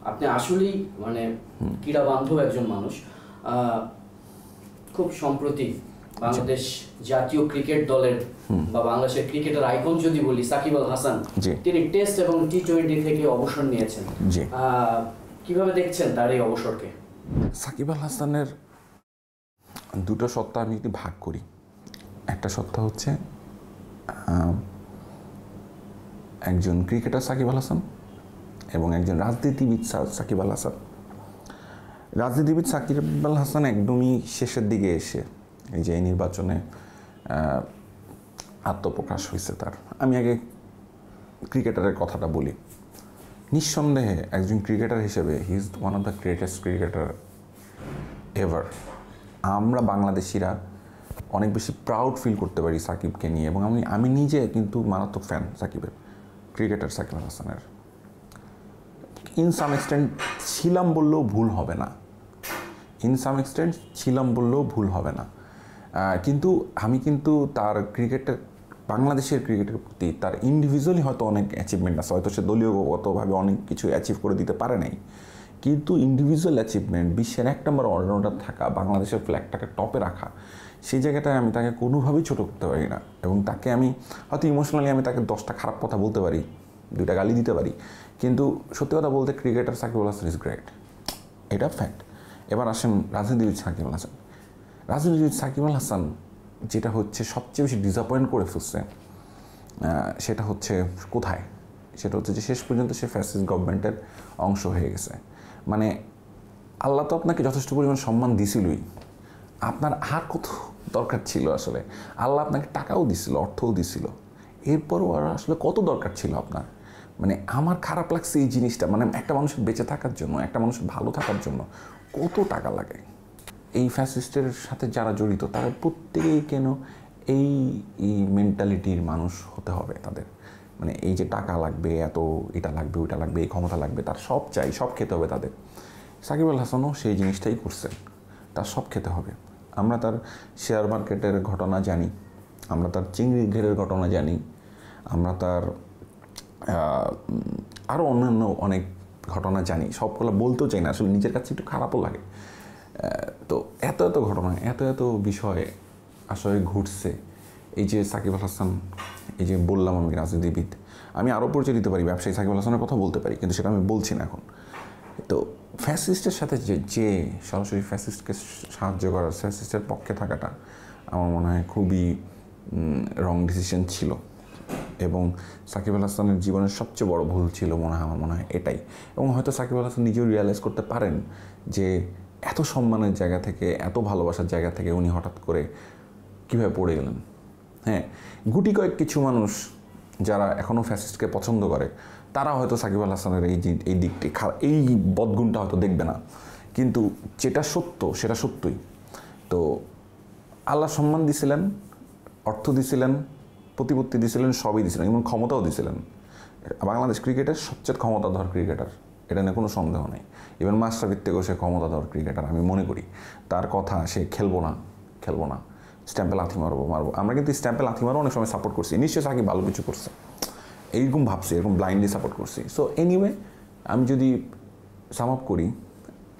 আপনি আসলেই মানে ক্রীড়া বান্ধব একজন মানুষ। খুব সম্প্রতি বাংলাদেশ জাতীয় ক্রিকেট দলের বা বাংলাদেশের ক্রিকেটের আইকন যদি বলি সাকিব আল হাসান, তিনি টেস্ট এবং টি-20 থেকে অবসর নিয়েছেন। কিভাবে দেখছেন তার এই অবসরকে? সাকিব আল হাসানের দুটো সত্তা আমি একটু ভাগ করি। একটা সত্তা হচ্ছে একজন ক্রিকেটার সাকিব আল হাসান এবং একজন রাজনীতিবিদ সাকিব আল হাসান। রাজনীতিবিদ সাকিব আল হাসান একদমই শেষের দিকে এসে এই যে নির্বাচনে আত্মপ্রকাশ হয়েছে তার। আমি আগে ক্রিকেটারের কথাটা বলি। নিঃসন্দেহে একজন ক্রিকেটার হিসেবে he is one of the greatest cricketer ever. আমরা বাংলাদেশিরা অনেক বেশি প্রাউড ফিল করতে পারি সাকিবকে নিয়ে, এবং আমি নিজে কিন্তু মারাত্মক ফ্যান সাকিবের, ক্রিকেটার সাকিব আল হাসানের। ইন সাম এক্সটেন্ট ছিলাম বললেও ভুল হবে না, কিন্তু আমি কিন্তু তার ক্রিকেটের, বাংলাদেশের ক্রিকেটের প্রতি তার ইন্ডিভিজুয়ালি হয়তো অনেক অ্যাচিভমেন্ট আছে, হয়তো সে দলীয়গতভাবে অনেক কিছু অ্যাচিভ করে দিতে পারে নাই, কিন্তু ইন্ডিভিজুয়াল অ্যাচিভমেন্ট, বিশ্বের 1 নম্বর অলরাউন্ডার থাকা, বাংলাদেশের ফ্ল্যাগটাকে টপে রাখা, সেই জায়গাটায় আমি তাকে কোনোভাবেই ছোটো করতে পারি না। এবং তাকে আমি হয়তো ইমোশনালি আমি তাকে 10টা খারাপ কথা বলতে পারি, 2টা গালি দিতে পারি, কিন্তু সত্যি কথা বলতে cricketer Shakib Al Hasan is great, এটা ফ্যাক্ট। এবার আসেন রাজনীতিবিদ সাকিব আল হাসান। রাজনীতিবিদ সাকিব আল হাসান যেটা হচ্ছে সবচেয়ে বেশি ডিসঅ্যাপয়েন্ট করে ফেলছে, সেটা হচ্ছে কোথায়? সেটা হচ্ছে যে শেষ পর্যন্ত সে ফ্যাসিস্ট গভর্নমেন্টের অংশ হয়ে গেছে। মানে আল্লাহ তো আপনাকে যথেষ্ট পরিমাণ সম্মান দিছিলই, আপনার আর কত দরকার ছিল? আসলে আল্লাহ আপনাকে টাকাও দিছিল, অর্থও দিছিল, এরপরও আর আসলে কত দরকার ছিল আপনার? মানে আমার খারাপ লাগছে এই জিনিসটা। মানে একটা মানুষের বেঁচে থাকার জন্য, একটা মানুষের ভালো থাকার জন্য কত টাকা লাগে? এই ফ্যাসিস্টের সাথে যারা জড়িত তারা প্রত্যেকেই কেন এই মেন্টালিটির মানুষ হতে হবে তাদের? মানে এই যে টাকা লাগবে, এত এটা লাগবে, ওইটা লাগবে, এই ক্ষমতা লাগবে, তার সব চাই, সব খেতে হবে তাদের। সাকিব আল হাসানও সেই জিনিসটাই করছেন, তার সব খেতে হবে। আমরা তার শেয়ার মার্কেটের ঘটনা জানি, আমরা তার চিংড়ি ঘেরের ঘটনা জানি, আমরা তার আরও অন্যান্য অনেক ঘটনা জানি। সবগুলো বলতেও চাই না, আসলে নিজের কাছে একটু খারাপও লাগে। তো এত এত ঘটনা, এত এত বিষয় আসলে ঘটছে। এই যে সাকিব আল হাসান, এই যে বললাম আমি রাজনীতিবিদ, আমি আরও পরিচয় দিতে পারি, ব্যবসায়ী সাকিব আল হাসানের কথা বলতে পারি, কিন্তু সেটা আমি বলছি না এখন। তো ফ্যাসিস্টের সাথে যে সরাসরি ফ্যাসিস্টকে সাহায্য করার, ফ্যাসিস্টের পক্ষে থাকাটা আমার মনে হয় খুবই রং ডিসিশন ছিল। এবং সাকিব আল হাসানের জীবনের সবচেয়ে বড় ভুল ছিল আমার মনে হয় এটাই। এবং হয়তো সাকিব আল হাসান নিজেও রিয়ালাইজ করতে পারেন যে এত সম্মানের জায়গা থেকে, এত ভালোবাসার জায়গা থেকে উনি হঠাৎ করে কীভাবে পড়ে গেলেন। হ্যাঁ, গুটি কয়েক কিছু মানুষ যারা এখনও ফ্যাসিস্টকে পছন্দ করে, তারা হয়তো সাকিব আল হাসানের এই দিকটি, এই বদগুণটা হয়তো দেখবে না, কিন্তু যেটা সত্য সেটা সত্যই। তো আল্লাহ সম্মান দিছিলেন, অর্থ দিছিলেন, প্রতিপত্তি দিছিলেন, সবই দিছিলেন, এবং ক্ষমতাও দিছিলেন। বাংলাদেশ ক্রিকেটের সবচেয়ে ক্ষমতাধর ক্রিকেটার, এটা নিয়ে কোনো সন্দেহ নেই। ইভেন মাশরাফির থেকেও সে ক্ষমতাধর ক্রিকেটার আমি মনে করি। তার কথা, সে খেলবো না, স্ট্যাম্পে লাথি মারবো। আমরা কিন্তু স্ট্যাম্পে লাথি মারবো অনেক সময় সাপোর্ট করছি, নিশ্চয়ই সাকিব ভালো কিছু করছে, এইরকম ভাবছি, এরকম ব্লাইন্ডলি সাপোর্ট করছি। সো এনিওয়ে, আমি যদি সাম আপ করি,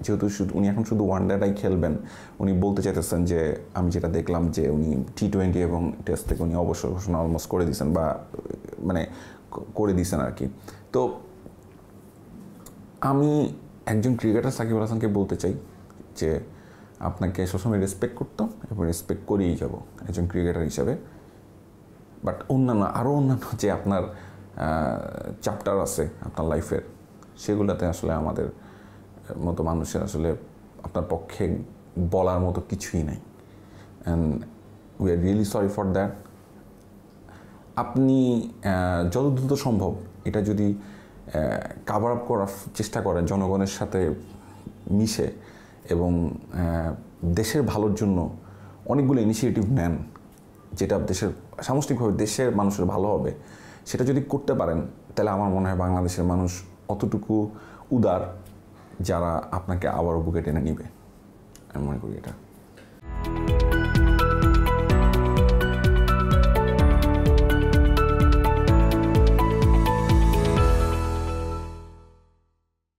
যেহেতু উনি এখন শুধু ওয়ানডেটাই খেলবেন, উনি বলতে চাইতেছেন যে আমি যেটা দেখলাম যে উনি টি-20 এবং টেস্ট থেকে উনি অবসর ঘোষণা অলমোস্ট করে দিয়েছেন, বা মানে করে দিয়েছেন আর কি। তো আমি একজন ক্রিকেটার সাকিব আল হাসানকে বলতে চাই যে আপনাকে সবসময় রেসপেক্ট করতাম এবং রেসপেক্ট করেই যাব একজন ক্রিকেটার হিসাবে। বাট আরও অন্যান্য যে আপনার চ্যাপ্টার আছে আপনার লাইফের, সেগুলোতে আসলে আমাদের মতো মানুষের আসলে আপনার পক্ষে বলার মতো কিছুই নাই। And we are really sorry for that. আপনি যত দ্রুত সম্ভব এটা যদি কাভার আপ করার চেষ্টা করেন, জনগণের সাথে মিশে, এবং দেশের ভালোর জন্য অনেকগুলো ইনিশিয়েটিভ নেন, যেটা দেশের সামষ্টিকভাবে দেশের মানুষের ভালো হবে, সেটা যদি করতে পারেন, তাহলে আমার মনে হয় বাংলাদেশের মানুষ অতটুকু উদার যারা আপনাকে আবারও বুকে টেনে নিবে, আমি মনে করি এটা।